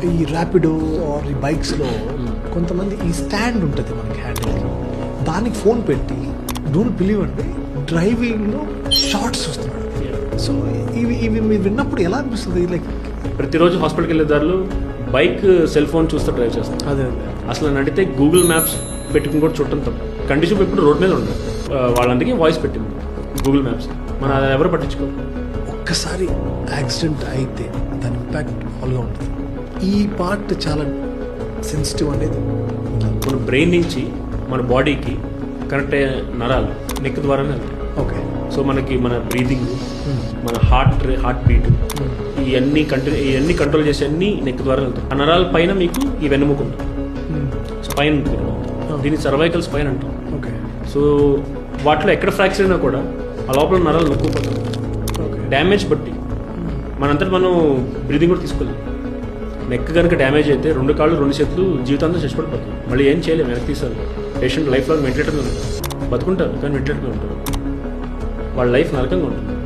ఈ ర్యాపిడో ఆర్ ఈ బైక్స్లో కొంతమంది ఈ స్టాండ్ ఉంటుంది మనకి హ్యాండిల్, దానికి ఫోన్ పెట్టి డోంట్ బిలీవ్ అండి డ్రైవింగ్లో షార్ట్స్ వస్తున్నాడు. సో ఇవి ఇవి మీరు విన్నప్పుడు ఎలా అనిపిస్తుంది? లైక్ ప్రతిరోజు హాస్పిటల్కి వెళ్ళే దారిలో బైక్ సెల్ ఫోన్ చూస్తూ డ్రైవ్ చేస్తాం. అదే అసలు నడితే గూగుల్ మ్యాప్స్ పెట్టుకుని కూడా చూడటం తప్ప. కండిషన్ పెట్టుకుని రోడ్ మీద ఉండదు. వాళ్ళందరికీ వాయిస్ పెట్టింది గూగుల్ మ్యాప్స్, మన ఎవరు పట్టించుకో. ఒక్కసారి యాక్సిడెంట్ అయితే దాని ఇంపాక్ట్ మామూలుగా ఉంటుంది. ఈ పార్ట్ చాలా సెన్సిటివ్ అనేది. మన బ్రెయిన్ నుంచి మన బాడీకి కనెక్ట్ అయ్యే నరాలు నెక్ ద్వారానే వెళ్తాయి. ఓకే. సో మనకి మన బ్రీదింగ్, మన హార్ట్ బీట్, ఇవన్నీ కంట్రోల్ చేసే అన్ని నెక్ ద్వారా వెళ్తాయి. ఆ నరాల పైన మీకు ఈ వెన్నెముక ఉంటుంది, స్పైన్ ఉంటుంది. దీన్ని సర్వైకల్ స్పైన్ అంటాం. ఓకే. సో వాటిలో ఎక్కడ ఫ్రాక్చర్ అయినా కూడా ఆ లోపల నరాలు నొక్కుపోతాం. డ్యామేజ్ బట్టి మనంతటి మనం బ్రీదింగ్ కూడా తీసుకోలేం. నెక్ కనుక డ్యామేజ్ అయితే 2 కాళ్ళు 2 చేతులు జీవితాంతం చచ్చిపడిపోతాం. మళ్ళీ ఏం చేయలేము, వెనక్కి తీసారు. పేషెంట్ లైఫ్ లాంగ్ వెంటిలేటర్లో ఉంటారు, బతుకుంటారు కానీ వెంటిలేటర్లో ఉంటారు. వాళ్ళ లైఫ్ నరకంగా ఉంటుంది.